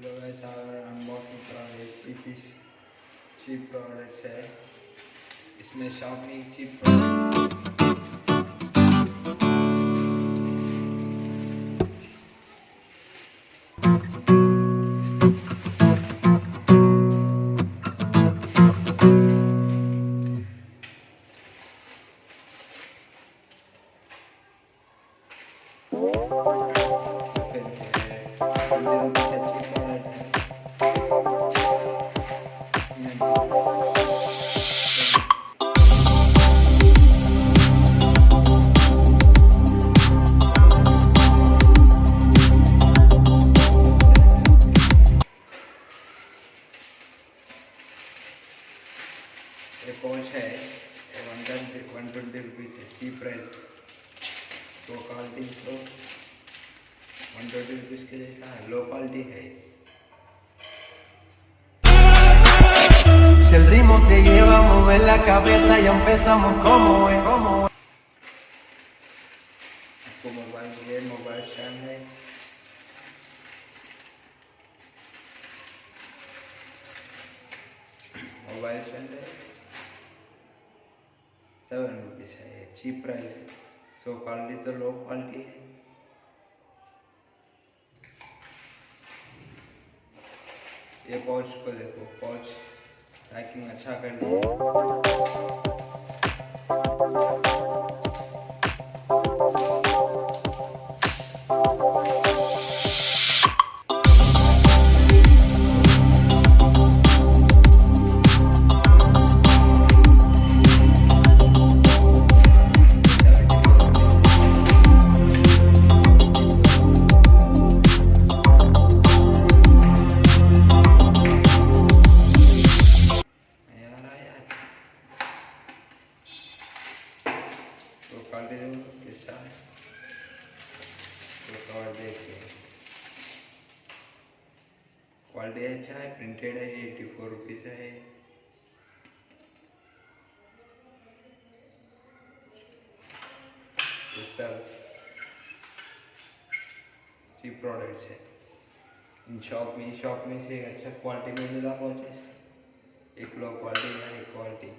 Hello guys, unboxing करा रहे piece cheap products है। इसमें शॉपी चीप प्रोडक्ट्स ये पॉच है। ये 120 रुपीज़ है, चीप प्राइस। तो क्वालिटी तो 120 रुपीज़ के जैसा है, लो क्वालिटी है। Si el ritmo te lleva a mover la cabeza, ya empezamos como es. आपको मोबाइल स्टैंड है। मोबाइल स्टैंड है, 7 रुपीज़ है। ये चीप प्राइस है। सो क्वालिटी तो लो क्वालिटी है। ये पॉच को देखो, पॉच पैकिंग अच्छा कर दिया। तो क्वालिटी देखो कैसा है। तो कवर देखिए, क्वालिटी अच्छा है। प्रिंटेड है, 84 रुपीज़ है। ये सब चीप प्रोडक्ट्स है। इन शॉप में से अच्छा क्वालिटी में मिला पहुँचे। एक लो क्वालिटी है, एक क्वालिटी